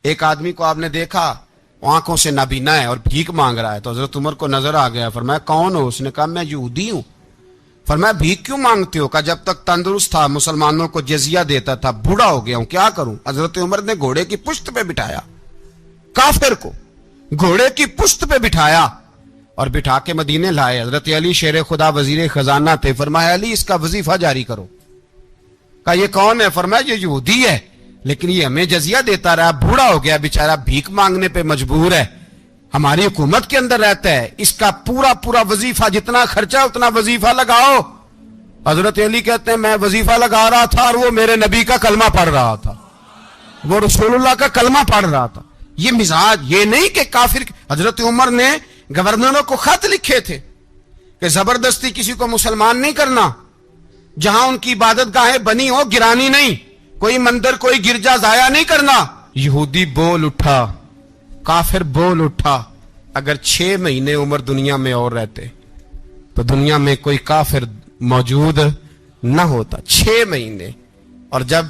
ایک آدمی کو آپ نے دیکھا آنکھوں سے نابینا ہے اور بھیک مانگ رہا ہے، تو حضرت عمر کو نظر آ گیا، فرمایا کون ہو؟ اس نے کہا میں یہودی ہوں۔ فرمایا بھیک کیوں مانگتے ہو؟ کہا جب تک تندرست تھا مسلمانوں کو جزیہ دیتا تھا، بوڑھا ہو گیا ہوں کیا کروں؟ حضرت عمر نے گھوڑے کی پشت پہ بٹھایا، کافر کو گھوڑے کی پشت پہ بٹھایا اور بٹھا کے مدینے لائے۔ حضرت علی شیر خدا وزیر خزانہ تھے، فرمایا علی اس کا وظیفہ جاری کرو۔ کہا یہ کون ہے؟ فرمایا یہ یہودی ہے لیکن یہ ہمیں جزیہ دیتا رہا، بوڑھا ہو گیا بیچارہ، بھیک مانگنے پہ مجبور ہے، ہماری حکومت کے اندر رہتا ہے، اس کا پورا وظیفہ جتنا خرچہ اتنا وظیفہ لگاؤ۔ حضرت علی کہتے ہیں میں وظیفہ لگا رہا تھا اور وہ میرے نبی کا کلمہ پڑھ رہا تھا، وہ رسول اللہ کا کلمہ پڑھ رہا تھا۔ یہ مزاج، یہ نہیں کہ کافر۔ حضرت عمر نے گورنروں کو خط لکھے تھے کہ زبردستی کسی کو مسلمان نہیں کرنا، جہاں ان کی عبادت گاہیں بنی ہو گرانی نہیں، کوئی مندر کوئی گرجا ضائع نہیں کرنا۔ یہودی بول اٹھا، کافر بول اٹھا۔ اگر 6 مہینے عمر دنیا میں اور رہتے تو دنیا میں کوئی کافر موجود نہ ہوتا۔ 6 مہینے۔ اور جب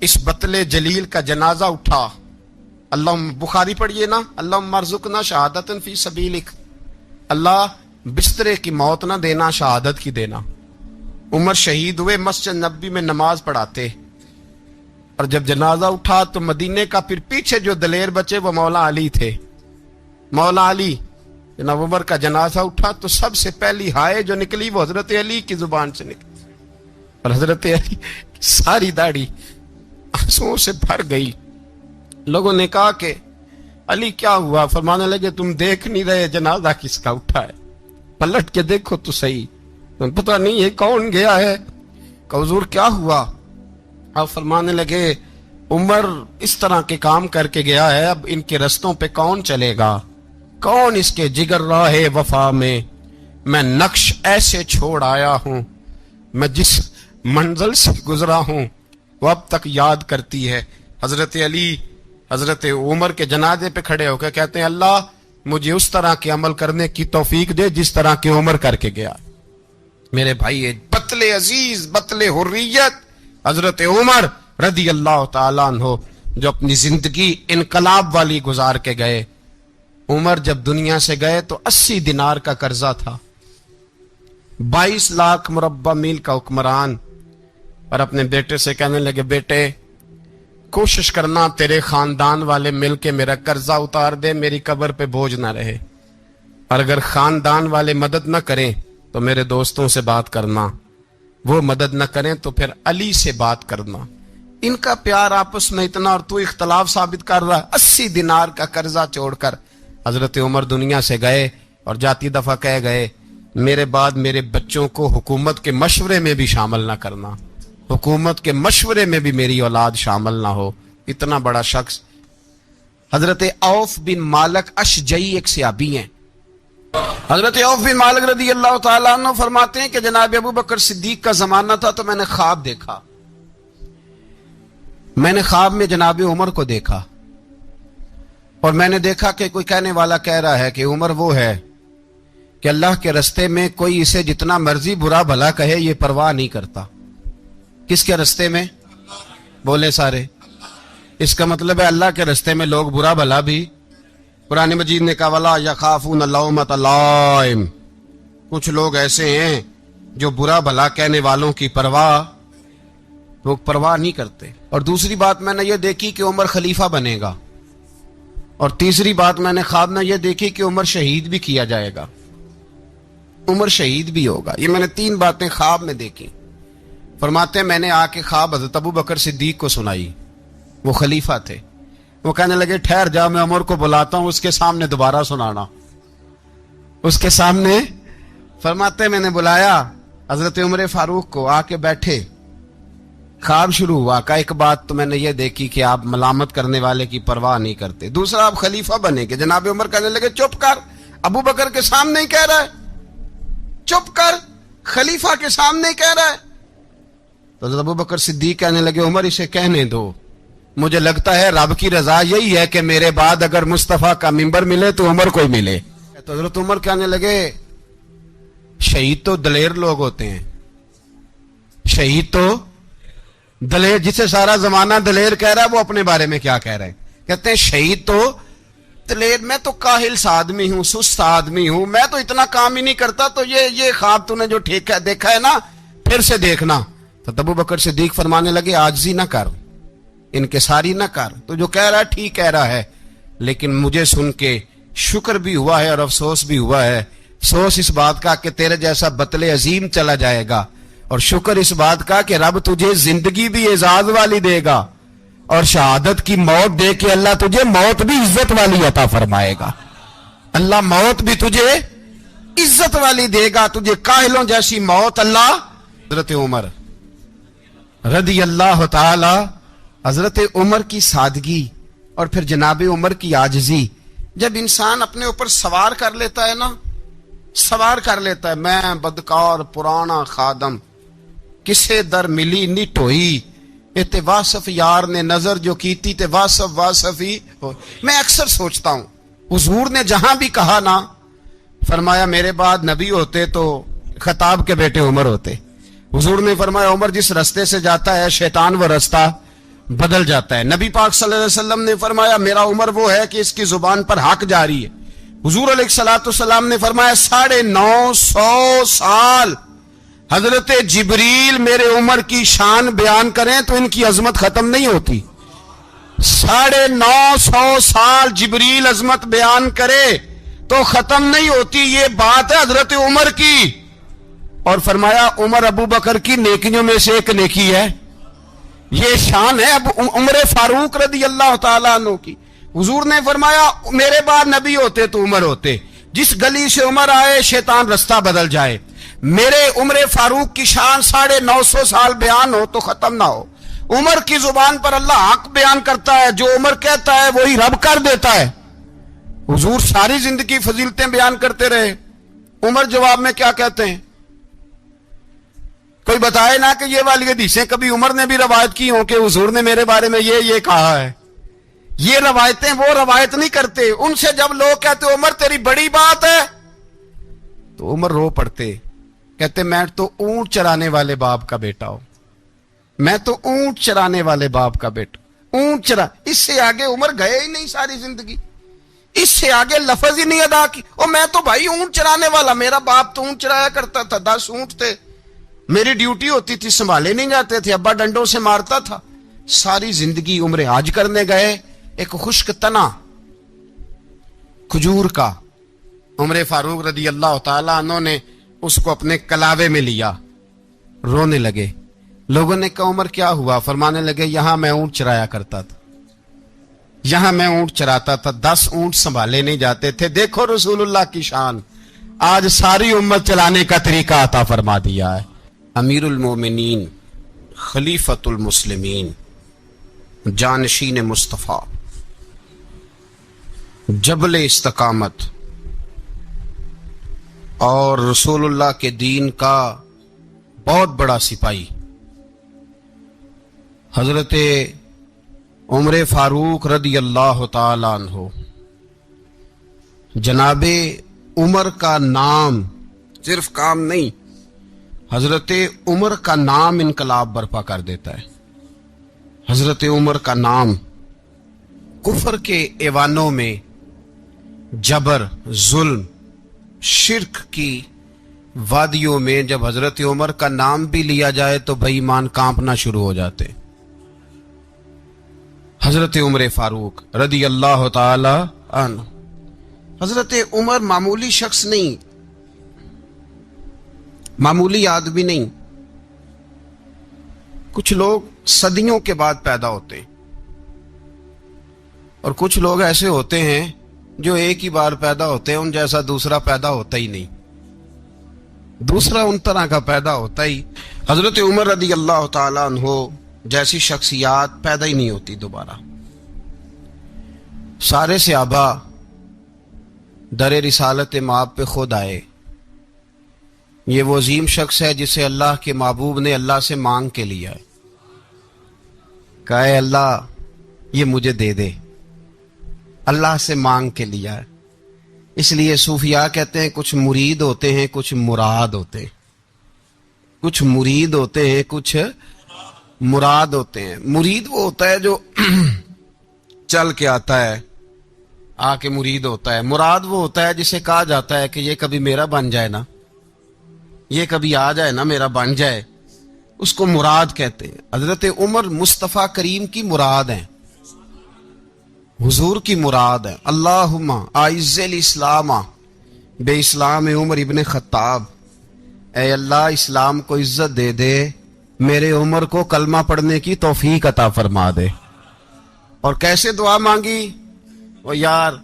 اس بطل جلیل کا جنازہ اٹھا، اللہ بخاری پڑھیے نا، اللہم ارزقنا شہادت فی سبیلک، اللہ بسترے کی موت نہ دینا، شہادت کی دینا۔ عمر شہید ہوئے، مسجد نبوی میں نماز پڑھاتے، اور جب جنازہ اٹھا تو مدینے کا پھر پیچھے جو دلیر بچے وہ مولا علی تھے۔ مولا علی، جناب عمر کا جنازہ اٹھا تو سب سے پہلی ہائے جو نکلی وہ حضرت علی کی زبان سے نکلی، اور حضرت علی ساری داڑھی آنسوؤں سے بھر گئی۔ لوگوں نے کہا کہ علی کیا ہوا؟ فرمانے لگے تم دیکھ نہیں رہے جنازہ کس کا اٹھا ہے، پلٹ کے دیکھو تو صحیح، پتہ نہیں یہ کون گیا ہے۔ کہ حضور کیا ہوا؟ آپ فرمانے لگے عمر اس طرح کے کام کر کے گیا ہے، اب ان کے رستوں پہ کون چلے گا؟ کون اس کے جگر راہ وفا میں نقش ایسے چھوڑ آیا ہوں، میں جس منزل سے گزرا ہوں وہ اب تک یاد کرتی ہے۔ حضرت علی حضرت عمر کے جنازے پہ کھڑے ہو کے کہتے ہیں اللہ مجھے اس طرح کے عمل کرنے کی توفیق دے جس طرح کے عمر کر کے گیا۔ میرے بھائی بطل عزیز، بطل حریت حضرت عمر رضی اللہ تعالیٰ عنہ، جو اپنی زندگی انقلاب والی گزار کے گئے۔ عمر جب دنیا سے گئے تو 80 دینار کا قرضہ تھا، 22 لاکھ مربع میل کا حکمران، اور اپنے بیٹے سے کہنے لگے بیٹے کوشش کرنا تیرے خاندان والے مل کے میرا قرضہ اتار دے، میری قبر پہ بوجھ نہ رہے، اور اگر خاندان والے مدد نہ کریں تو میرے دوستوں سے بات کرنا، وہ مدد نہ کریں تو پھر علی سے بات کرنا۔ ان کا پیار آپس میں اتنا، اور تو اختلاف ثابت کر رہا ہے۔ 80 دینار کا قرضہ چھوڑ کر حضرت عمر دنیا سے گئے، اور جاتی دفعہ کہہ گئے میرے بعد میرے بچوں کو حکومت کے مشورے میں بھی شامل نہ کرنا، حکومت کے مشورے میں بھی میری اولاد شامل نہ ہو۔ اتنا بڑا شخص حضرت عوف بن مالک اشجعی ایک صحابی ہیں۔ حضرت عوف بن مالک رضی اللہ تعالیٰ عنہ فرماتے ہیں کہ جناب ابو بکر صدیق کا زمانہ تھا تو میں نے خواب دیکھا، میں نے خواب میں جناب عمر کو دیکھا، اور میں نے دیکھا کہ کوئی کہنے والا کہہ رہا ہے کہ عمر وہ ہے کہ اللہ کے رستے میں کوئی اسے جتنا مرضی برا بھلا کہے یہ پرواہ نہیں کرتا۔ کس کے رستے میں؟ بولے سارے۔ اس کا مطلب ہے اللہ کے رستے میں لوگ برا بھلا بھی، قرآن مجید نے کہا وَلَا يَخَافُونَ لَوْمَةَ لَائِمٍ، کچھ لوگ ایسے ہیں جو برا بھلا کہنے والوں کی لوگ پرواہ نہیں کرتے۔ اور دوسری بات میں نے یہ دیکھی کہ عمر خلیفہ بنے گا، اور تیسری بات میں نے خواب میں یہ دیکھی کہ عمر شہید بھی کیا جائے گا، عمر شہید بھی ہوگا۔ یہ میں نے 3 باتیں خواب میں دیکھی۔ فرماتے ہیں میں نے آ کے خواب حضرت ابو بکر صدیق کو سنائی، وہ خلیفہ تھے۔ وہ کہنے لگے ٹھہر جا میں عمر کو بلاتا ہوں، اس کے سامنے دوبارہ سنانا، اس کے سامنے۔ فرماتے ہیں میں نے بلایا حضرت عمر فاروق کو، آ کے بیٹھے، خواب شروع ہوا۔ کہ ایک بات تو میں نے یہ دیکھی کہ آپ ملامت کرنے والے کی پرواہ نہیں کرتے، دوسرا آپ خلیفہ بنے گے۔ جناب عمر کہنے لگے چپ کر، ابو بکر کے سامنے ہی کہہ رہا ہے، چپ کر، خلیفہ کے سامنے ہی کہہ رہا ہے۔ تو حضرت ابو بکر صدیق کہنے لگے عمر اسے کہنے دو، مجھے لگتا ہے رب کی رضا یہی ہے کہ میرے بعد اگر مصطفیٰ کا ممبر ملے تو عمر کو ہی ملے۔ تو حضرت عمر کہنے لگے شہید تو دلیر لوگ ہوتے ہیں، شہید تو دلیر، جسے سارا زمانہ دلیر کہہ رہا ہے وہ اپنے بارے میں کیا کہہ رہے ہیں؟ کہتے ہیں شہید تو دلیر، میں تو کاہل سا آدمی ہوں، سست آدمی ہوں، میں تو اتنا کام ہی نہیں کرتا، تو یہ خواب تو نے جو دیکھا ہے نا پھر سے دیکھنا۔ تو ابو بکر صدیق فرمانے لگے عاجزی نہ کر، انکساری نہ کر، تو جو کہہ رہا ہے ٹھیک کہہ رہا ہے، لیکن مجھے سن کے شکر بھی ہوا ہے اور افسوس بھی ہوا ہے۔ افسوس اس بات کا کہ تیرے جیسا بطل عظیم چلا جائے گا، اور شکر اس بات کا کہ رب تجھے زندگی بھی اعزاز والی دے گا، اور شہادت کی موت دے کے اللہ تجھے موت بھی عزت والی عطا فرمائے گا۔ اللہ موت بھی تجھے عزت والی دے گا، تجھے کاہلوں جیسی موت اللہ۔ حضرت عمر رضی اللہ تعالی، حضرت عمر کی سادگی اور پھر جناب عمر کی عاجزی، جب انسان اپنے اوپر سوار کر لیتا ہے نا، سوار کر لیتا ہے، میں بدکار پرانا خادم، کسے در ملی نٹ ہوئی، تے واصف یار نے نظر جو کیتی تے واصف ہی ہو۔ میں اکثر سوچتا ہوں حضور نے جہاں بھی کہا نا، فرمایا میرے بعد نبی ہوتے تو خطاب کے بیٹے عمر ہوتے۔ حضور نے فرمایا عمر جس رستے سے جاتا ہے شیطان وہ رستہ بدل جاتا ہے۔ نبی پاک صلی اللہ علیہ وسلم نے فرمایا میرا عمر وہ ہے کہ اس کی زبان پر حق جاری ہے۔ حضور علیہ السلام نے فرمایا 950 سال حضرت جبریل میرے عمر کی شان بیان کریں تو ان کی عظمت ختم نہیں ہوتی۔ 950 سال جبریل عظمت بیان کرے تو ختم نہیں ہوتی۔ یہ بات ہے حضرت عمر کی، اور فرمایا عمر ابو بکر کی نیکیوں میں سے ایک نیکی ہے، یہ شان ہے اب عمر فاروق رضی اللہ تعالیٰ عنہ کی۔ حضور نے فرمایا میرے بعد نبی ہوتے تو عمر ہوتے، جس گلی سے عمر آئے شیطان رستہ بدل جائے۔ میرے عمر فاروق کی شان 950 سال بیان ہو تو ختم نہ ہو۔ عمر کی زبان پر اللہ حق بیان کرتا ہے، جو عمر کہتا ہے وہی رب کر دیتا ہے۔ حضور ساری زندگی فضیلتیں بیان کرتے رہے، عمر جواب میں کیا کہتے ہیں؟ کوئی بتائے نا کہ یہ والی حدیثیں کبھی عمر نے بھی روایت کی ہوں کہ حضور نے میرے بارے میں یہ کہا ہے۔ یہ روایتیں وہ روایت نہیں کرتے، ان سے جب لوگ کہتے عمر تیری بڑی بات ہے تو عمر رو پڑتے، کہتے میں تو اونٹ چرانے والے باپ کا بیٹا ہوں، میں تو اونٹ چرانے والے باپ کا بیٹا، اونٹ چرا۔ اس سے آگے عمر گئے ہی نہیں ساری زندگی، اس سے آگے لفظ ہی نہیں ادا کی۔ اور میں تو بھائی اونٹ چرانے والا، میرا باپ تو اونٹ چرایا کرتا تھا، 10 اونٹ تھے، میری ڈیوٹی ہوتی تھی، سنبھالے نہیں جاتے تھے، ابا ڈنڈوں سے مارتا تھا۔ ساری زندگی عمر حج کرنے گئے، ایک خشک تنا کھجور کا عمر فاروق رضی اللہ تعالیٰ عنہ نے اس کو اپنے کلاوے میں لیا، رونے لگے۔ لوگوں نے کہا عمر کیا ہوا؟ فرمانے لگے یہاں میں اونٹ چرایا کرتا تھا، یہاں میں اونٹ چراتا تھا، 10 اونٹ سنبھالے نہیں جاتے تھے۔ دیکھو رسول اللہ کی شان، آج ساری امت چلانے کا طریقہ عطا فرما دیا ہے۔ امیر المومنین، خلیفۃ المسلمین، جانشین مصطفیٰ، جبل استقامت اور رسول اللہ کے دین کا بہت بڑا سپاہی حضرت عمر فاروق رضی اللہ تعالی عنہ۔ جناب عمر کا نام صرف کام نہیں، حضرت عمر کا نام انقلاب برپا کر دیتا ہے۔ حضرت عمر کا نام کفر کے ایوانوں میں جبر، ظلم، شرک کی وادیوں میں جب حضرت عمر کا نام بھی لیا جائے تو بے ایمان کانپنا شروع ہو جاتے۔ حضرت عمر فاروق رضی اللہ تعالی عنہ، حضرت عمر معمولی شخص نہیں، معمولی آدمی نہیں۔ کچھ لوگ صدیوں کے بعد پیدا ہوتے ہیں اور کچھ لوگ ایسے ہوتے ہیں جو ایک ہی بار پیدا ہوتے ہیں، ان جیسا دوسرا پیدا ہوتا ہی نہیں، دوسرا ان طرح کا پیدا ہوتا ہی۔ حضرت عمر رضی اللہ تعالیٰ عنہ جیسی شخصیات پیدا ہی نہیں ہوتی دوبارہ۔ سارے صحابہ در رسالت مآب پہ خود آئے۔ یہ وہ عظیم شخص ہے جسے اللہ کے محبوب نے اللہ سے مانگ کے لیا ہے، کہا اے اللہ یہ مجھے دے دے، اللہ سے مانگ کے لیا ہے۔ اس لیے صوفیاء کہتے ہیں کچھ مرید ہوتے ہیں، کچھ مراد ہوتے ہیں، کچھ مرید ہوتے ہیں، کچھ مراد ہوتے ہیں۔ مرید وہ ہوتا ہے جو चल के आता है, आके मुरीद होता है। मुराद वो होता है जिसे कहा जाता है कि ये कभी मेरा बन जाए ना, ये कभी आ जाए ना, मेरा बन जाए, उसको मुराद कहते हैं। हजरत उमर मुस्तफ़ा करीम की मुराद हैं, हुजूर की मुराद है। अल्लाहुम्मा आइज़्ज़िल इस्लामा बे इस्लाम उमर इब्न खत्ताब, ऐ अल्लाह इस्लाम को इज्जत दे दे, मेरे उमर को कलमा पढ़ने की तौफीक अता फरमा दे। और कैसे दुआ मांगी? वो यार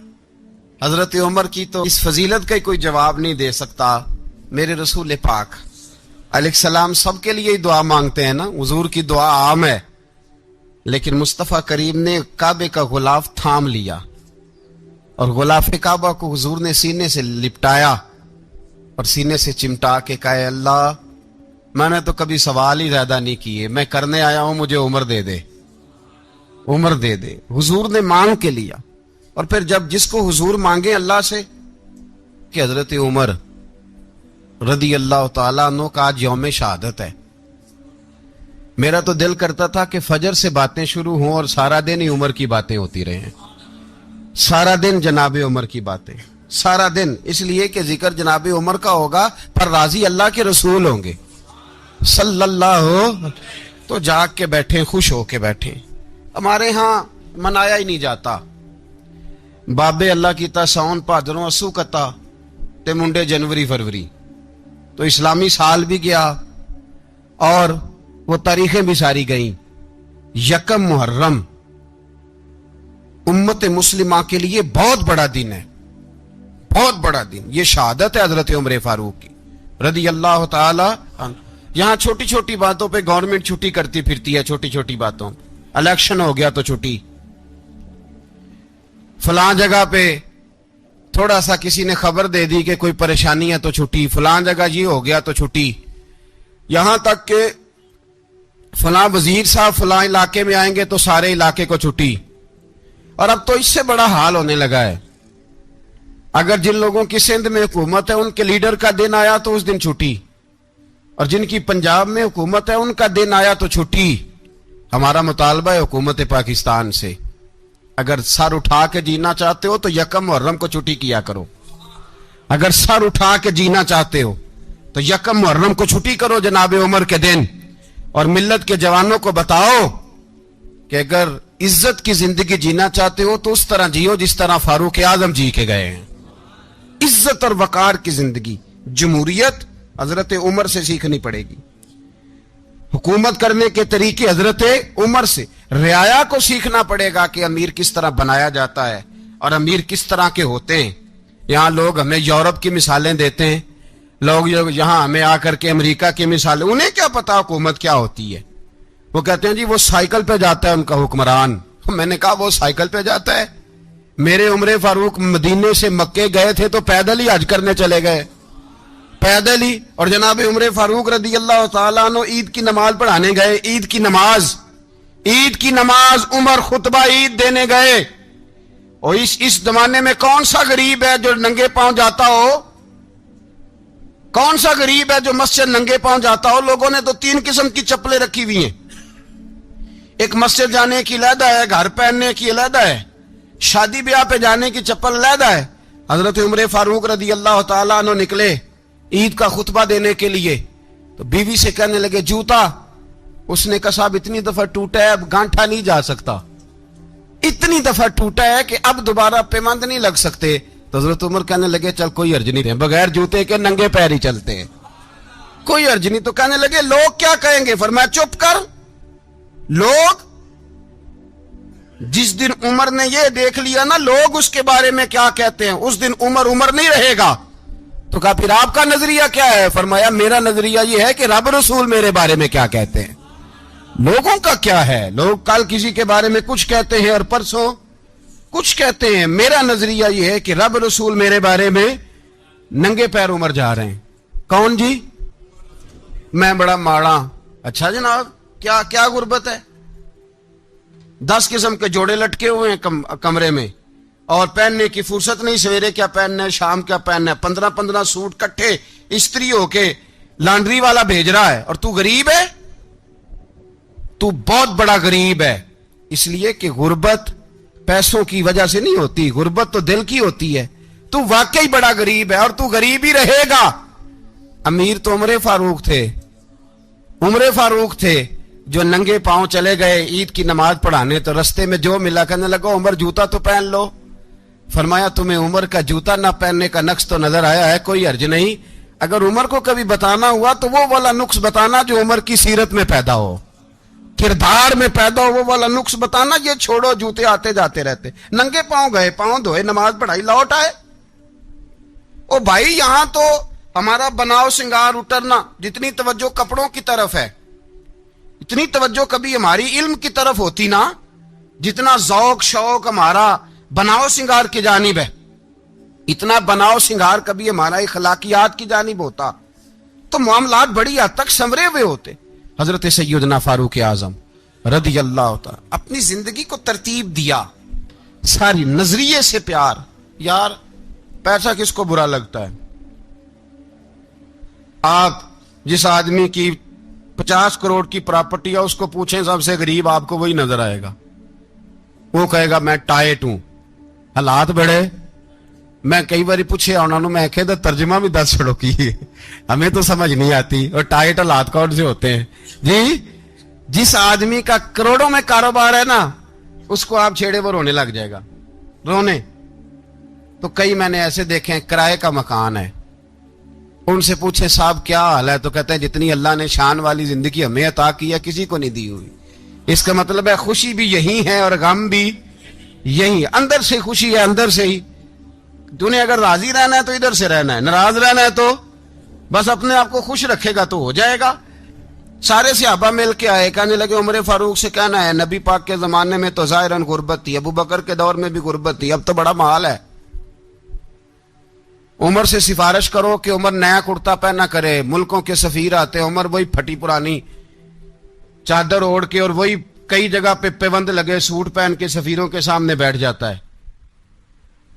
हजरत उमर की तो इस फजीलत का कोई जवाब नहीं दे सकता। मेरे रसूल पाक अलैहिस्सलाम सबके लिए ही दुआ मांगते हैं ना, हुजूर की दुआ आम है, लेकिन मुस्तफ़ा करीम ने काबे का गुलाफ थाम लिया और गुलाफ काबा को हुजूर ने सीने से लिपटाया और सीने से चिमटा के कहा, अल्लाह मैंने तो कभी सवाल ही ज्यादा नहीं किए, मैं करने आया हूं, मुझे उम्र दे दे, उम्र दे दे। हुजूर ने मांग के लिया। और फिर जब जिसको हुजूर मांगे अल्लाह से कि हजरत उमर रदी अल्लाह ताला अन्हु का आज यौम शहादत है, मेरा तो दिल करता था कि फजर से बातें शुरू हों और सारा दिन ही उमर की बातें होती रहे, सारा दिन जनाबे उमर की बातें, सारा दिन। इसलिए कि जिक्र जनाबे उमर का होगा पर राजी अल्लाह के रसूल होंगे सल्लल्लाहु, तो जाग के बैठे, खुश होके बैठे। हमारे यहां मनाया ही नहीं जाता। बाबे अल्लाह की ता साउन भादरों असू कता ते मुंडे जनवरी फरवरी, तो इस्लामी साल भी गया और वो तारीखें भी सारी गईं। यकम मुहर्रम उम्मत मुस्लिमा के लिए बहुत बड़ा दिन है, बहुत बड़ा दिन। ये शहादत है हजरत उमर फारूक की रदी अल्लाह ताला। यहां छोटी छोटी बातों पे गवर्नमेंट छुट्टी करती फिरती है, छोटी छोटी बातों, इलेक्शन हो गया तो छुट्टी, फलां जगह पे थोड़ा सा किसी ने खबर दे दी कि कोई परेशानी है तो छुट्टी, फलां जगह ये हो गया तो छुट्टी, यहां तक के फलां वजीर साहब फलां इलाके में आएंगे तो सारे इलाके को छुट्टी। और अब तो इससे बड़ा हाल होने लगा है, अगर जिन लोगों की सिंध में हुकूमत है उनके लीडर का दिन आया तो उस दिन छुट्टी, और जिनकी पंजाब में हुकूमत है उनका दिन आया तो छुट्टी। हमारा मुतालबा है हुकूमत पाकिस्तान से, अगर सर उठा के जीना चाहते हो तो यकम मुहर्रम को छुट्टी किया करो। अगर सर उठा के जीना चाहते हो तो यकम मुहर्रम को छुट्टी करो जनाबे उमर के दिन, और मिल्लत के जवानों को बताओ कि अगर इज्जत की जिंदगी जीना चाहते हो तो उस तरह जियो जिस तरह फारूक आजम जी के गए हैं। इज्जत और वकार की जिंदगी, जमहूरियत हजरत उमर से सीखनी पड़ेगी, हुकूमत करने के तरीके हजरत उमर से, रियाया को सीखना पड़ेगा कि अमीर किस तरह बनाया जाता है और अमीर किस तरह के होते हैं। यहां लोग हमें यूरोप की मिसालें देते हैं, लोग यहां हमें आकर के अमेरिका की मिसालें, उन्हें क्या पता हुकूमत क्या होती है। वो कहते हैं जी वो साइकिल पे जाता है उनका हुक्मरान। मैंने कहा वो साइकिल पे जाता है, मेरे उमर फारूक मदीने से मक्के गए थे तो पैदल ही हज करने चले गए, पैदल ही। और जनाब उमर फारूक रदी अल्लाह ताला अन्हु ईद की नमाज पढ़ाने गए, ईद की नमाज उमर खुतबा ईद देने गए। और इस जमाने में कौन सा गरीब है जो नंगे पांव जाता हो, कौन सा गरीब है जो मस्जिद नंगे पांव जाता हो। लोगों ने तो 3 किस्म की चप्पलें रखी हुई हैं, एक मस्जिद जाने की अलहदा है, घर पहनने की अलहदा है, शादी ब्याह पे जाने की चप्पल अलहदा है। हजरत उमर फारूक रदी अल्लाह ताला अन्हु निकले ईद का खुतबा देने के लिए, तो बीवी से कहने लगे जूता। उसने कहा साहब इतनी दफा टूटा है अब गांठा नहीं जा सकता, इतनी दफा टूटा है कि अब दोबारा पेमंद नहीं लग सकते। तो हजरत उमर कहने लगे चल कोई अर्ज नहीं, बगैर जूते के नंगे पैर ही चलते हैं, कोई अर्ज नहीं। तो कहने लगे लोग क्या कहेंगे, फरमाया चुप कर। लोग जिस दिन उमर ने ये देख लिया ना लोग उसके बारे में क्या कहते हैं, उस दिन उमर नहीं रहेगा। तो कहा फिर आपका नजरिया क्या है? फरमाया मेरा नजरिया यह है कि रब रसूल मेरे बारे में क्या कहते हैं। लोगों का क्या है, लोग कल किसी के बारे में कुछ कहते हैं और परसों कुछ कहते हैं। मेरा नजरिया यह है कि रब रसूल मेरे बारे में नंगे पैर उमर जा रहे हैं। कौन जी? मैं बड़ा माड़ा। अच्छा जनाब क्या क्या गुर्बत है? 10 किस्म के जोड़े लटके हुए हैं कमरे में और पहनने की फुर्सत नहीं, सवेरे क्या पहनना है, शाम क्या पहनना है, 15-15 सूट कट्ठे इस्त्री होके लॉन्ड्री वाला भेज रहा है, और तू गरीब है, तू बहुत बड़ा गरीब है। इसलिए कि गुर्बत पैसों की वजह से नहीं होती, गुर्बत तो दिल की होती है। तू वाकई बड़ा गरीब है और तू गरीब ही रहेगा। अमीर तो उमर फारूक थे, उमर फारूक थे जो नंगे पांव चले गए ईद की नमाज पढ़ाने, तो रस्ते में जो मिला कहने लगा उमर जूता तो पहन लो। फरमाया तुम्हें उमर का जूता ना पहनने का नक्श तो नजर आया है, कोई अर्ज नहीं। अगर उमर को कभी बताना हुआ तो वो वाला नुक्स बताना जो उमर की सीरत में पैदा हो, किरदार में पैदा हो, वो वाला नुक्स बताना। ये छोड़ो जूते आते जाते रहते, नंगे पांव गए, पांव धोए, नमाज पढ़ाई, लौट आए। ओ भाई यहां तो हमारा बनाव श्रृंगार उतरना, जितनी तवज्जो कपड़ों की तरफ है, इतनी तवज्जो कभी हमारी इल्म की तरफ होती ना, जितना ज़ौक शौक हमारा बनाव श्रृंगार की जानिब है, इतना बनाव श्रृंगार कभी हमारा इखलाकियात की जानिब होता तो मामलात बड़ी हद तक संवरे हुए होते। हजरत सैयदना फारूक आजम रदी अल्लाह तआला अपनी जिंदगी को तरतीब दिया, सारी नजरिए से प्यार। यार पैसा किसको बुरा लगता है? आप जिस आदमी की 50 करोड़ की प्रॉपर्टी है उसको पूछें सबसे गरीब, आपको वही नजर आएगा। वो कहेगा मैं टाइट हूं, हालात बड़े। मैं कई बार पूछे उन्होंने, मैं कह दा तर्जमा भी 10 छड़ो की, हमें तो समझ नहीं आती। और टाइट हालात कौन से होते हैं जी? जिस आदमी का करोड़ों में कारोबार है ना, उसको आप छेड़े वो रोने लग जाएगा, रोने। तो कई मैंने ऐसे देखे हैं किराए का मकान है, उनसे पूछे साहब क्या हाल है, तो कहते हैं जितनी अल्लाह ने शान वाली जिंदगी हमें अता की है किसी को नहीं दी हुई। इसका मतलब है खुशी भी यही है और गम भी यही, अंदर से खुशी है, अंदर से ही। तूने अगर राजी रहना है तो इधर से रहना है, नाराज रहना है तो बस अपने आप को खुश रखेगा तो हो जाएगा। सारे सहाबा मिल के आए, कहने लगे उमर फारूक से कहना है नबी पाक के जमाने में तो जाहिरन गुर्बत थी, अबू बकर के दौर में भी गुर्बत थी, अब तो बड़ा माल है। उमर से सिफारिश करो कि उमर नया कुर्ता पहना करे। मुल्कों के सफीर आते हैं, उमर वही फटी पुरानी चादर ओढ़ के और वही कई जगह पे पेबंद लगे सूट पहन के सफीरों के सामने बैठ जाता है।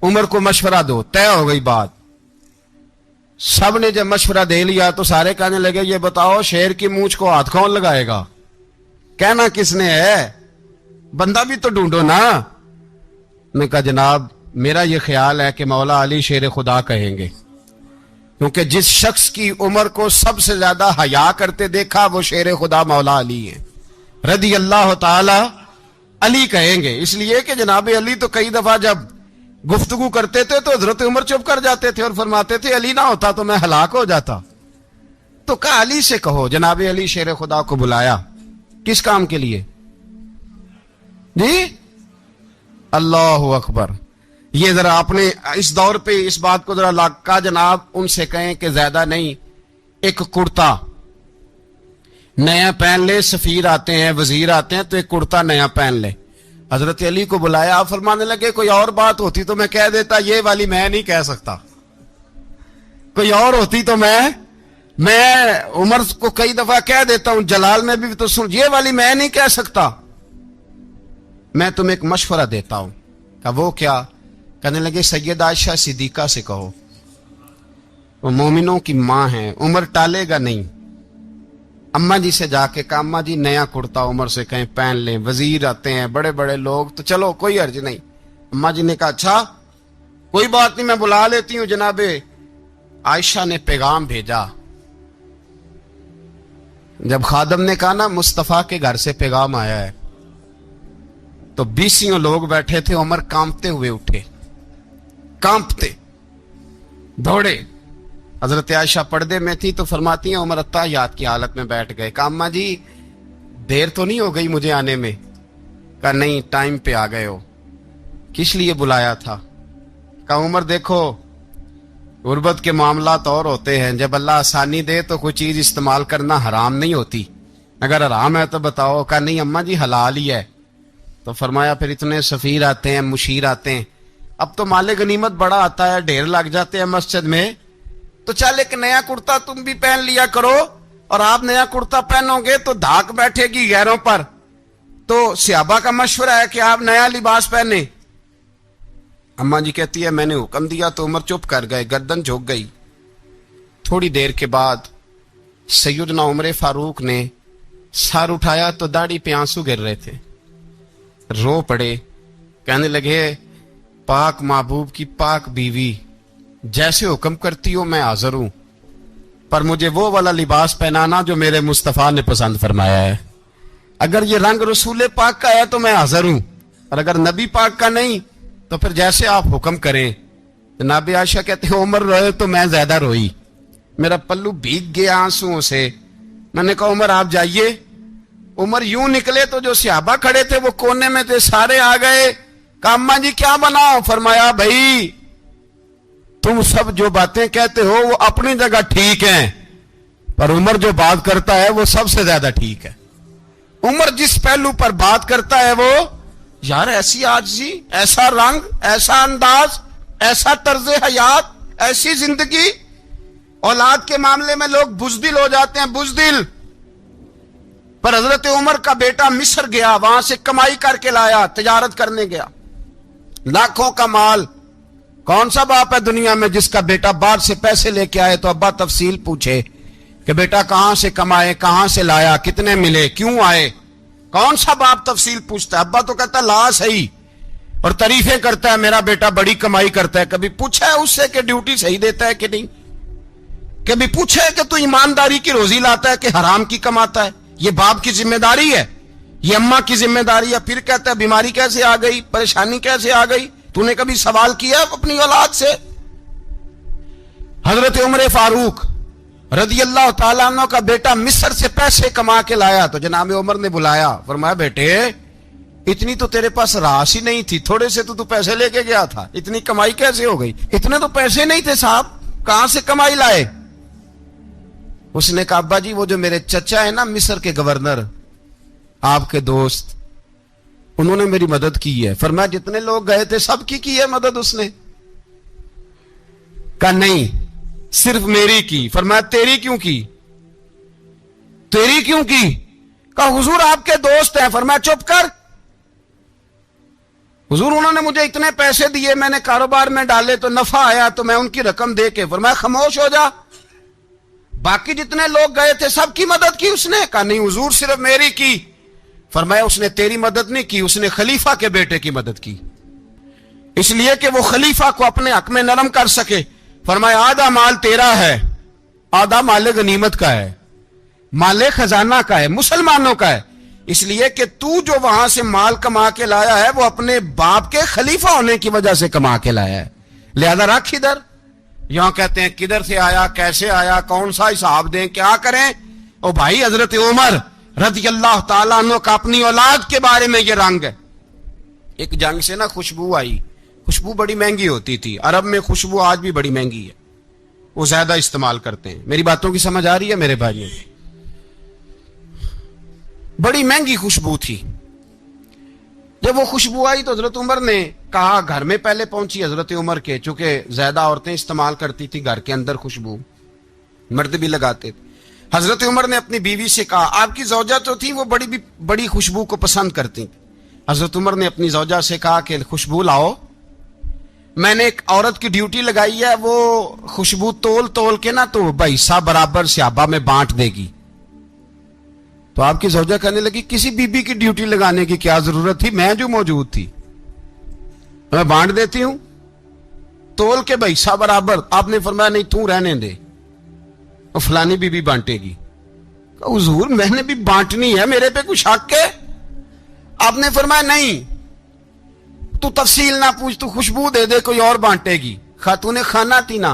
उमर को मशवरा दो, तय हो गई बात। सब ने जब मशवरा दे लिया तो सारे कहने लगे ये बताओ शेर की मूंछ को हाथ कौन लगाएगा? कहना किसने है, बंदा भी तो ढूंढो ना। मैं कहा जनाब मेरा ये ख्याल है कि मौला अली शेर खुदा कहेंगे, क्योंकि जिस शख्स की उम्र को सबसे ज्यादा हया करते देखा वो शेर खुदा मौला अली है रदी अल्लाह ताला। अली कहेंगे इसलिए कि जनाब अली तो कई दफा जब गुफ्तगू करते थे तो हजरत उमर चुप कर जाते थे और फरमाते थे अली ना होता तो मैं हलाक हो जाता। तो कहा अली से कहो। जनाब अली शेर खुदा को बुलाया, किस काम के लिए जी? अल्लाह अकबर। ये जरा आपने इस दौर पे इस बात को जरा लाका जनाब उनसे कहें कि ज्यादा नहीं, एक कुर्ता नया पहन ले, सफीर आते हैं वजीर आते हैं तो एक कुर्ता नया पहन ले। हजरत अली को बुलाया, आप फरमाने लगे कोई और बात होती तो मैं कह देता, ये वाली मैं नहीं कह सकता। कोई और होती तो मैं उमर को कई दफा कह देता हूं, जलाल में भी तो सुन, ये वाली मैं नहीं कह सकता। मैं तुम्हें एक मशवरा देता हूं। कहा वो क्या? कहने लगे सैयद आयशा सिद्दीका से कहो, वो मोमिनों की मां है, उमर टालेगा नहीं। अम्मा जी से जाके कहा अम्मा जी नया कुर्ता उमर से कहें पहन लें, वजीर आते हैं बड़े बड़े लोग तो चलो कोई अर्ज नहीं। अम्मा जी ने कहा अच्छा कोई बात नहीं मैं बुला लेती हूं। जनाबे आयशा ने पैगाम भेजा। जब खादम ने कहा ना मुस्तफा के घर से पैगाम आया है, तो 20 लोग बैठे थे। उमर कांपते हुए उठे, कांपते दौड़े। हजरत आयशा पर्दे में थी तो फरमाती हैं उमर अत्ताहियात की हालत में बैठ गए। कहा अम्मा जी देर तो नहीं हो गई मुझे आने में? कहा नहीं टाइम पे आ गए हो। किस लिए बुलाया था? कहा उमर देखो गुर्बत के मामलात और होते हैं, जब अल्लाह आसानी दे तो कोई चीज इस्तेमाल करना हराम नहीं होती, अगर हराम है तो बताओ। कहा नहीं अम्मा जी हलाल ही है। तो फरमाया फिर इतने सफीर आते हैं मुशीर आते हैं, अब तो माले गनीमत बड़ा आता है, ढेर लग जाते हैं मस्जिद में, तो चल एक नया कुर्ता तुम भी पहन लिया करो। और आप नया कुर्ता पहनोगे तो धाक बैठेगी गैरों पर। तो सहाबा का मशवरा है कि आप नया लिबास पहने। अम्मा जी कहती है मैंने हुक्म दिया तो उमर चुप कर गए, गर्दन झुक गई। थोड़ी देर के बाद सैयदना उमर फारूक ने सर उठाया तो दाढ़ी पे आंसू गिर रहे थे, रो पड़े। कहने लगे पाक महबूब की पाक बीवी, जैसे हुक्म करती हो मैं हाजिर हूं, पर मुझे वो वाला लिबास पहनाना जो मेरे मुस्तफा ने पसंद फरमाया है। अगर ये रंग रसूल पाक का है तो मैं हाजिर हूं, और अगर नबी पाक का नहीं तो फिर जैसे आप हुक्म करें। जनाब आयशा कहते हैं उमर रोए तो मैं ज्यादा रोई, मेरा पल्लू भीग गया आंसुओं से। मैंने कहा उमर आप जाइए। उमर यूं निकले तो जो सहाबा खड़े थे वो कोने में थे, सारे आ गए। कहा अम्मा जी क्या बनाओ? फरमाया भाई तुम सब जो बातें कहते हो वो अपनी जगह ठीक हैं, पर उमर जो बात करता है वो सबसे ज्यादा ठीक है। उमर जिस पहलू पर बात करता है वो, यार ऐसी आजिज़ी, ऐसा रंग, ऐसा अंदाज, ऐसा तर्ज हयात, ऐसी जिंदगी। औलाद के मामले में लोग बुज़दिल हो जाते हैं, बुज़दिल। पर हजरत उमर का बेटा मिस्र गया, वहां से कमाई करके लाया, तिजारत करने गया, लाखों का माल। कौन सा बाप है दुनिया में जिसका बेटा बाहर से पैसे लेके आए तो अब्बा तफसील पूछे कि बेटा कहां से कमाए, कहां से लाया, कितने मिले, क्यों आए? कौन सा बाप तफसील पूछता है? अब्बा तो कहता ला सही, और तारीफें करता है मेरा बेटा बड़ी कमाई करता है। कभी पूछा है उससे कि ड्यूटी सही देता है कि नहीं? कभी पूछा है कि तू ईमानदारी की रोजी लाता है कि हराम की कमाता है? ये बाप की जिम्मेदारी है, ये अम्मा की जिम्मेदारी है। फिर कहता है बीमारी कैसे आ गई, परेशानी कैसे आ गई? तूने कभी सवाल किया अपनी औलाद से? हजरत उमर फारूक रदी अल्लाह ताला अन्हु का बेटा मिस्र से पैसे कमा के लाया तो जनाब उमर ने बुलाया, फरमाया बेटे इतनी तो तेरे पास राशि नहीं थी, थोड़े से तो तू पैसे लेके गया था, इतनी कमाई कैसे हो गई? इतने तो पैसे नहीं थे साहब, कहां से कमाई लाए? उसने कहा अब्बा जी वो जो मेरे चचा है ना मिस्र के गवर्नर, आपके दोस्त, उन्होंने मेरी मदद की है। फरमाया जितने लोग गए थे सबकी की है मदद उसने? कहा नहीं सिर्फ मेरी की। फरमाया तेरी क्यों की? तेरी क्यों की? कहा हुजूर आपके दोस्त हैं। फरमाया चुप कर, हुजूर उन्होंने मुझे इतने पैसे दिए, मैंने कारोबार में डाले तो नफा आया तो मैं उनकी रकम दे के। फरमाया खामोश हो जा, बाकी जितने लोग गए थे सबकी मदद की उसने? कहा नहीं हुजूर सिर्फ मेरी की। फरमाया उसने तेरी मदद नहीं की, उसने खलीफा के बेटे की मदद की, इसलिए कि वो खलीफा को अपने हक में नरम कर सके। फरमाया आधा माल तेरा है, आधा माले गनीमत का है, माले खजाना का है, मुसलमानों का है, इसलिए कि तू जो वहां से माल कमा के लाया है वो अपने बाप के खलीफा होने की वजह से कमा के लाया है, लिहाजा रख इधर। यहां कहते हैं किधर से आया, कैसे आया, कौन सा हिसाब दें, क्या करें? ओ भाई हजरत उमर रज़ी अल्लाह ताला अन्हु का अपनी औलाद के बारे में ये रंग है। एक जंग से ना खुशबू आई, खुशबू बड़ी महंगी होती थी, अरब में खुशबू आज भी बड़ी महंगी है, वो ज्यादा इस्तेमाल करते हैं। मेरी बातों की समझ आ रही है मेरे भाइयों? बड़ी महंगी खुशबू थी। जब वो खुशबू आई तो हजरत उमर ने कहा, घर में पहले पहुंची हजरत उमर के, चूंकि ज्यादा औरतें इस्तेमाल करती थी घर के अंदर खुशबू, मर्द भी लगाते थे। हजरत उमर ने अपनी बीवी से कहा, आपकी जौजा तो थी वो बड़ी खुशबू को पसंद करती थी। हजरत उमर ने अपनी जौजा से कहा कि खुशबू लाओ, मैंने एक औरत की ड्यूटी लगाई है, वो खुशबू तोल तोल के ना तो हिस्सा बराबर सहाबा में बांट देगी। तो आपकी जौजा कहने लगी किसी बीबी की ड्यूटी लगाने की क्या जरूरत थी, मैं जो मौजूद थी मैं बांट देती हूं तोल के हिस्सा बराबर। आपने फरमाया नहीं तू रहने दे, और फलानी बीबी बांटेगी। हुजूर मैंने भी बांटनी है, मेरे पे कुछ हक है? आपने फरमाया नहीं तू तफसील ना पूछ, तू खुशबू दे दे, कोई और बांटेगी। खातूने खाना थी ना,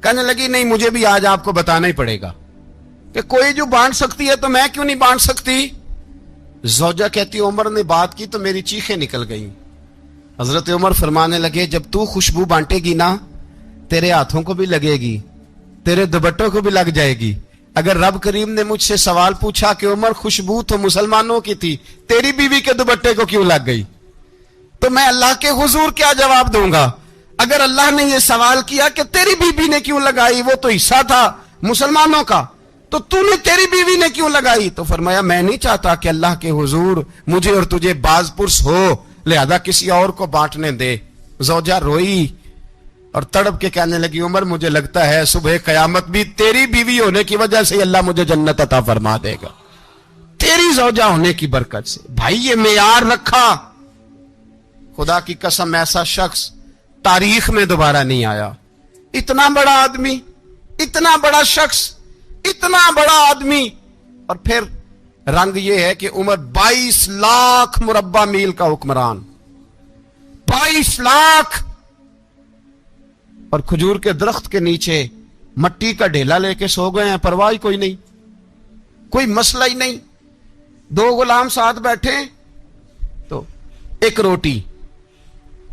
कहने लगी नहीं मुझे भी आज आपको बताना ही पड़ेगा कि कोई जो बांट सकती है तो मैं क्यों नहीं बांट सकती? जौजा कहती उमर ने बात की तो मेरी चीखें निकल गई। हजरत उमर फरमाने लगे जब तू खुशबू बांटेगी ना तेरे हाथों को भी लगेगी, तेरे दुपट्टों को भी लग जाएगी। अगर रब करीम ने मुझसे सवाल पूछा कि उमर खुशबू तो मुसलमानों की थी, तेरी बीवी के दुपट्टे को क्यों लग गई, तो मैं अल्लाह के हुजूर क्या जवाब दूंगा? अगर अल्लाह ने यह सवाल किया कि तेरी बीवी ने क्यों लगाई, वो तो हिस्सा था मुसलमानों का, तो तूने तेरी बीवी ने क्यों लगाई? तो फरमाया मैं नहीं चाहता कि अल्लाह के हुजूर मुझे और तुझे बाजपुरस हो, लिहाजा किसी और को बांटने दे। जौजा रोई और तड़प के कहने लगी उमर मुझे लगता है सुबह कयामत भी तेरी बीवी होने की वजह से अल्लाह मुझे जन्नत अता फरमा देगा, तेरी जौजा होने की बरकत से। भाई ये मेयार रखा, खुदा की कसम ऐसा शख्स तारीख में दोबारा नहीं आया। इतना बड़ा आदमी, इतना बड़ा शख्स, इतना बड़ा आदमी, और फिर रंग ये है कि उमर 22 लाख मुरब्बा मील का हुक्मरान, 22 लाख, और खजूर के दरख्त के नीचे मट्टी का ढेला लेके सो गए हैं, परवाह ही कोई नहीं, कोई मसला ही नहीं। 2 गुलाम साथ बैठे, तो एक रोटी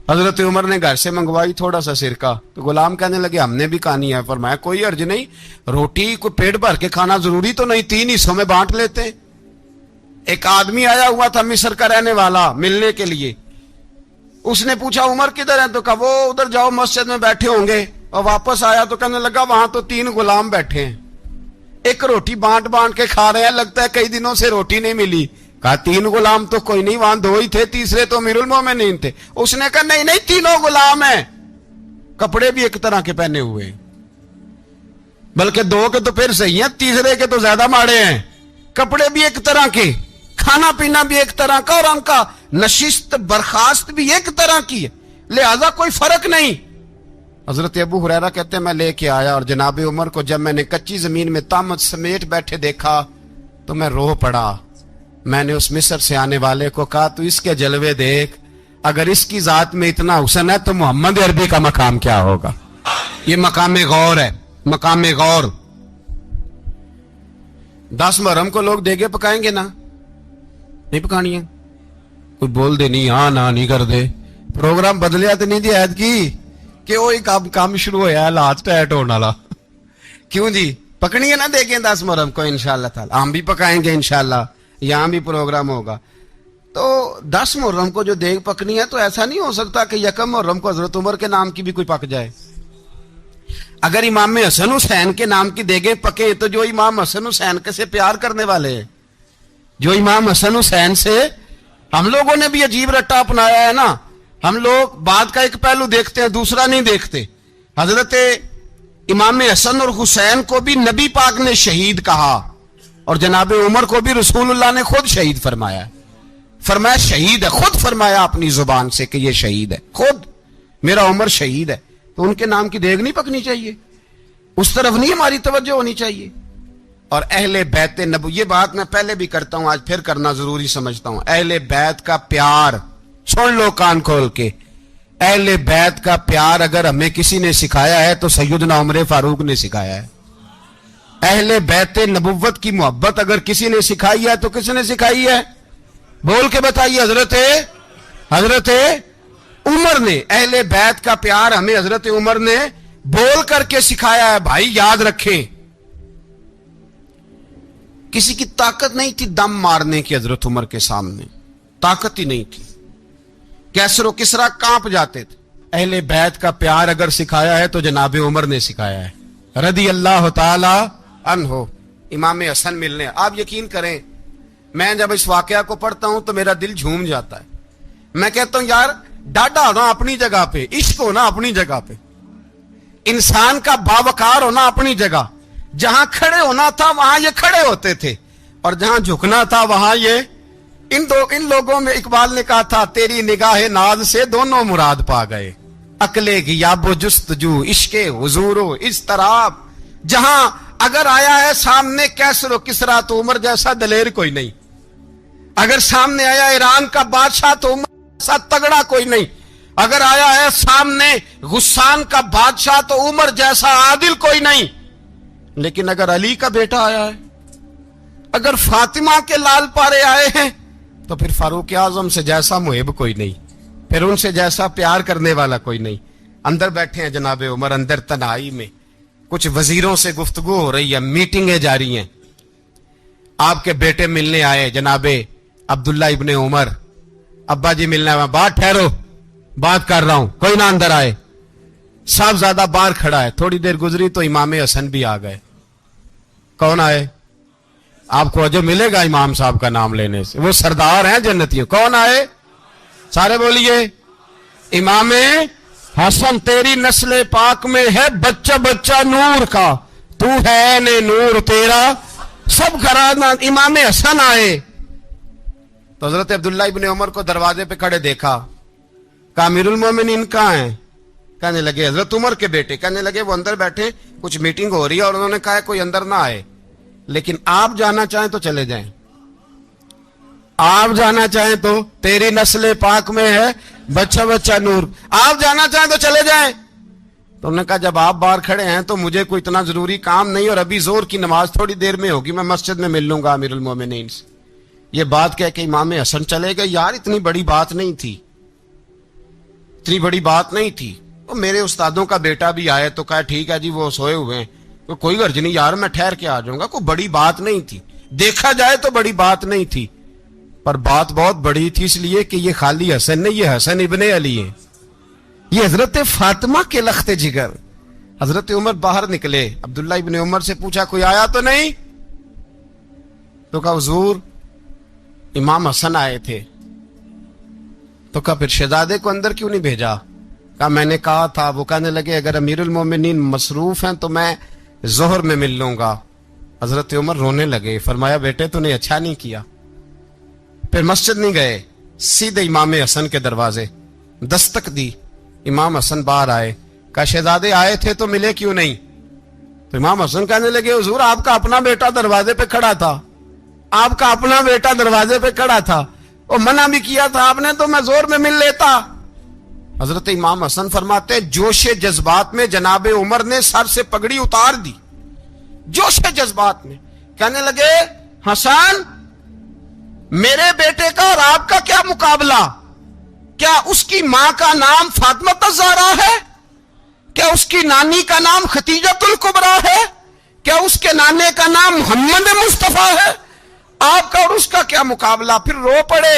हजरत उमर ने घर से मंगवाई, थोड़ा सा सिरका, तो गुलाम कहने लगे हमने भी खानी है। फरमाया कोई अर्ज नहीं, रोटी को पेट भर के खाना जरूरी तो नहीं, 3 हिस्सों में बांट लेते हैं। एक आदमी आया हुआ था मिस्र का रहने वाला, मिलने के लिए। उसने पूछा उमर किधर है, तो कहा वो उधर जाओ मस्जिद में बैठे होंगे। और वापस आया तो कहने लगा वहां तो 3 गुलाम बैठे हैं, एक रोटी बांट बांट के खा रहे हैं, लगता है कई दिनों से रोटी नहीं मिली। कहा 3 गुलाम तो कोई नहीं, वहां 2 ही थे, तीसरे तो अमीरुल मोमिनीन थे। उसने कहा नहीं नहीं, 3 गुलाम हैं, कपड़े भी एक तरह के पहने हुए, बल्कि 2 के तो फिर सही है, तीसरे के तो ज्यादा माड़े हैं। कपड़े भी एक तरह के, खाना पीना भी एक तरह का, और उनका नशिस्त बर्खास्त भी एक तरह की है, लिहाजा कोई फर्क नहीं। हजरत अबू हुरैरा कहते हैं मैं लेके आया, और जनाब उमर को जब मैंने कच्ची जमीन में तामत समेट बैठे देखा तो मैं रो पड़ा। मैंने उस मिस्र से आने वाले को कहा तू इसके जलवे देख, अगर इसकी जात में इतना हुस्न है तो मोहम्मद अरबी का मकाम क्या होगा। ये मकाम गौर है, मकाम गौर। 10 मुहर्रम को लोग देगे पकाएंगे ना, नहीं पकानी है, कोई बोल दे नहीं, हाँ ना नहीं कर दे, प्रोग्राम बदलिया तो नहीं जी ऐद की कि वही काम शुरू होया हालात टाइट होने वाला। क्यों जी, पकनी है ना देखें 10 मुहर्रम को इंशाअल्लाह ताला, हम भी पकाएंगे इंशाअल्लाह, यहां भी प्रोग्राम होगा। तो 10 मुहर्रम को जो देग पकनी है, तो ऐसा नहीं हो सकता कि 1 मुहर्रम को हजरत उमर के नाम की भी कोई पक जाए। अगर इमाम हसन हुसैन के नाम की देगे पके, तो जो इमाम हसन हुसैन के से प्यार करने वाले हैं, जो इमाम हसन हुसैन से, हम लोगों ने भी अजीब रट्टा अपनाया है ना, हम लोग बात का एक पहलू देखते हैं, दूसरा नहीं देखते। हजरत इमाम हसन और हुसैन को भी नबी पाक ने शहीद कहा, और जनाब उमर को भी रसूलुल्लाह ने खुद शहीद फरमाया। फरमाया शहीद है, खुद फरमाया अपनी जुबान से कि ये शहीद है, खुद मेरा उमर शहीद है। तो उनके नाम की देग नहीं पकनी चाहिए, उस तरफ नहीं हमारी तवज्जो होनी चाहिए। और अहले बैत नबू, ये बात मैं पहले भी करता हूं, आज फिर करना जरूरी समझता हूं। अहले बैत का प्यार, सुन लो कान खोल के, अहले बैत का प्यार अगर हमें किसी ने सिखाया है तो सैयदना उमर फारूक ने सिखाया है। अहले बैत नबुव्वत की मोहब्बत अगर किसी ने सिखाई है तो किसने सिखाई है, बोल के बताइए। हजरत उमर ने, अहले बैत का प्यार हमें हजरत उमर ने बोल करके सिखाया है। भाई याद रखें, किसी की ताकत नहीं थी दम मारने की हजरत उमर के सामने, ताकत ही नहीं थी, कैसरो किसरा कांप जाते थे। अहले बैत का प्यार अगर सिखाया है तो जनाब उमर ने सिखाया है, रदी अल्लाह ताला अन्हो। इमाम हसन मिलने, आप यकीन करें, मैं जब इस वाकया को पढ़ता हूं तो मेरा दिल झूम जाता है। मैं कहता हूं यार, डाढ़ा होना अपनी जगह पे, इश्क होना अपनी जगह पे, इंसान का बावकार होना अपनी जगह, जहां खड़े होना था वहां ये खड़े होते थे, और जहां झुकना था वहां ये, इन लोगों में इकबाल ने कहा था तेरी निगाह नाज से दोनों मुराद पा गए, अकले गियाबो जुस्तजू इश्के हुजूरो इस तरह। जहां अगर आया है सामने कैसरो किसरा तो उमर जैसा दलेर कोई नहीं, अगर सामने आया ईरान का बादशाह तो उमर जैसा तगड़ा कोई नहीं, अगर आया है सामने गुस्सान का बादशाह तो उमर जैसा आदिल कोई नहीं। लेकिन अगर अली का बेटा आया है, अगर फातिमा के लाल पारे आए हैं, तो फिर फारूक आजम से जैसा मुहिब कोई नहीं, फिर उनसे जैसा प्यार करने वाला कोई नहीं। अंदर बैठे हैं जनाब उमर, अंदर तन्हाई में, कुछ वजीरों से गुफ्तगू हो रही है, मीटिंगें जारी हैं। आपके बेटे मिलने आए जनाबे अब्दुल्ला इब्ने उमर, अब्बा जी मिलने आए, बात ठहरो, बात कर रहा हूं, कोई ना अंदर आए। साहबजादा बाहर खड़ा है, थोड़ी देर गुजरी तो इमाम हसन भी आ गए। कौन आए, आपको अजब मिलेगा इमाम साहब का नाम लेने से, वो सरदार हैं जन्नतियों। कौन आए, सारे बोलिए, इमाम हसन तेरी नस्ल पाक में है बच्चा बच्चा नूर का, तू है ने नूर तेरा सब घराना। इमाम हसन आए तो हजरत अब्दुल्ला इब्ने उमर को दरवाजे पे खड़े देखा, کہا امیر المومنین کہاں ہیں؟ کہنے لگے حضرت عمر کے بیٹے. کہنے لگے وہ اندر بیٹھے, کچھ میٹنگ ہو رہی ہے اور انہوں نے کہا ہے کوئی اندر نہ آئے, لیکن آپ جانا چاہیں تو چلے جائیں, آپ جانا چاہیں تو تیری نسل پاک میں ہے بچہ بچہ نور, آپ جانا چاہیں تو چلے جائیں. تو انہوں نے کہا جب آپ باہر کھڑے ہیں تو مجھے کوئی اتنا ضروری کام نہیں, اور ابھی زور کی نماز تھوڑی دیر میں ہوگی, میں مسجد میں مل لوں گا امیر المومنین سے. یہ بات کہہ کہ امام حسن چلے گئے. یار اتنی بڑی بات نہیں تھی, اتنی بڑی بات نہیں تھی. تو میرے استادوں کا بیٹا بھی آئے تو کہا ٹھیک ہے جی وہ سوئے ہوئے ہیں, کوئی غرض نہیں یار میں ٹھہر کے آ جاؤں گا, کوئی بڑی بات نہیں تھی. دیکھا جائے تو بڑی بات نہیں تھی, پر بات بہت بڑی تھی, اس لیے کہ یہ خالی حسن نہیں, یہ حسن ابن علی ہے, یہ حضرت فاطمہ کے لخت جگر. حضرت عمر باہر نکلے, عبداللہ ابن عمر سے پوچھا کوئی آیا تو نہیں؟ تو کہا حضور امام حسن آئے تھے. تو کہا پھر شہزادے کو اندر کیوں نہیں بھیجا؟ کہا میں نے کہا تھا. وہ کہنے لگے اگر امیر المومنین مصروف ہیں تو میں ظہر میں مل لوں گا. حضرت عمر رونے لگے, فرمایا بیٹے تو نے اچھا نہیں کیا. پھر مسجد نہیں گئے, سیدھے امام حسن کے دروازے دستک دی. امام حسن باہر آئے, کہا شہزادے آئے تھے تو ملے کیوں نہیں؟ تو امام حسن کہنے لگے حضور آپ کا اپنا بیٹا دروازے پہ کھڑا تھا, آپ کا اپنا بیٹا دروازے پہ کھڑا تھا, اور منع بھی کیا تھا آپ نے تو میں زور میں مل لیتا. حضرت امام حسن فرماتے جوش جذبات میں جناب عمر نے سر سے پگڑی اتار دی, جوش جذبات میں. کہنے لگے حسن میرے بیٹے کا اور آپ کا کیا مقابلہ؟ کیا اس کی ماں کا نام فاطمہ الزہرا ہے؟ کیا اس کی نانی کا نام ختیجۃ الکبریٰ ہے؟ کیا اس کے نانے کا نام محمد مصطفیٰ ہے؟ آپ کا اور اس کا کیا مقابلہ؟ پھر رو پڑے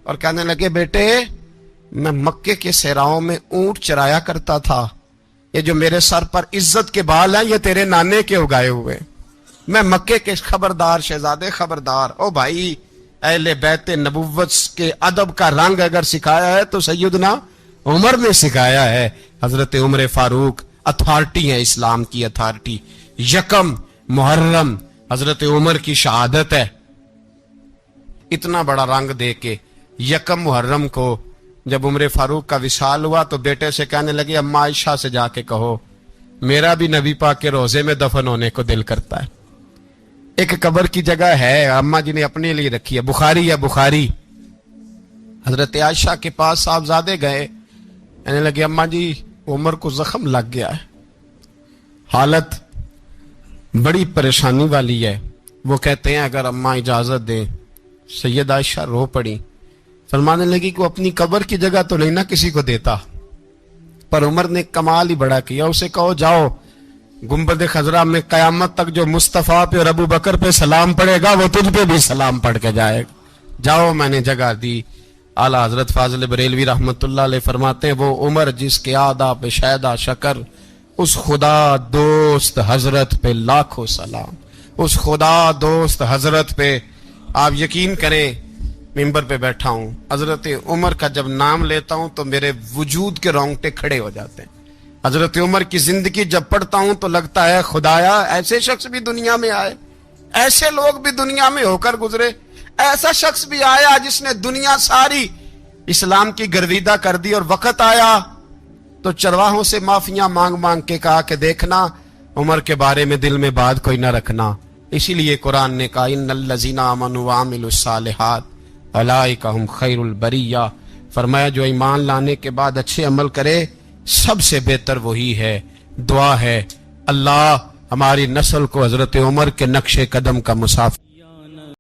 اور کہنے لگے بیٹے میں مکے کے صحراؤں میں اونٹ چرایا کرتا تھا, یہ جو میرے سر پر عزت کے بال ہیں یہ تیرے نانے کے اگائے ہوئے, میں مکے کے خبردار شہزادے خبردار. او بھائی اہل بیت نبوت کے ادب کا رنگ اگر سکھایا ہے تو سیدنا عمر نے سکھایا ہے. حضرت عمر فاروق اتھارٹی ہے, اسلام کی اتھارٹی. یکم محرم حضرت عمر کی شہادت ہے. اتنا بڑا رنگ دے کے یکم محرم کو جب عمر فاروق کا وصال ہوا تو بیٹے سے کہنے لگے اما عائشہ سے جا کے کہو میرا بھی نبی پاک کے روزے میں دفن ہونے کو دل کرتا ہے. ایک قبر کی جگہ ہے اماں جی نے اپنے لیے رکھی ہے, بخاری ہے بخاری. حضرت عائشہ کے پاس صاحبزادے گئے, کہنے لگے اماں جی عمر کو زخم لگ گیا ہے, حالت بڑی پریشانی والی ہے. وہ کہتے ہیں اگر اماں اجازت دیں. سید عائشہ رو پڑی, فرمانے لگی کہ وہ اپنی قبر کی جگہ تو نہیں نہ کسی کو دیتا, پر عمر نے کمال ہی بڑا کیا. اسے کہو جاؤ گنبد خضرا میں قیامت تک جو مصطفیٰ پہ اور ابو بکر پہ سلام پڑے گا وہ تجھ پہ بھی سلام پڑھ کے جائے گا, جاؤ میں نے جگہ دی. اعلیٰ حضرت فاضل بریلوی رحمت اللہ علیہ فرماتے ہیں وہ عمر جس کے آدھا پہ شیدہ شکر, اس خدا دوست حضرت پہ لاکھوں سلام, اس خدا دوست حضرت پہ. آپ یقین کریں ممبر پہ بیٹھا ہوں, حضرت عمر کا جب نام لیتا ہوں تو میرے وجود کے رونگٹے کھڑے ہو جاتے ہیں. حضرت عمر کی زندگی جب پڑھتا ہوں تو لگتا ہے خدایا ایسے شخص بھی دنیا میں آئے, ایسے لوگ بھی دنیا میں ہو کر گزرے, ایسا شخص بھی آیا جس نے دنیا ساری اسلام کی گرویدہ کر دی, اور وقت آیا تو چرواہوں سے معافیاں مانگ مانگ کے کہا کہ دیکھنا عمر کے بارے میں دل میں بات کوئی نہ رکھنا. اسی لیے قرآن نے کہا ان الذین آمنوا وعملوا الصالحات اولئک هم خیر البریہ, فرمایا جو ایمان لانے کے بعد اچھے عمل کرے سب سے بہتر وہی ہے. دعا ہے اللہ ہماری نسل کو حضرت عمر کے نقش قدم کا مسافر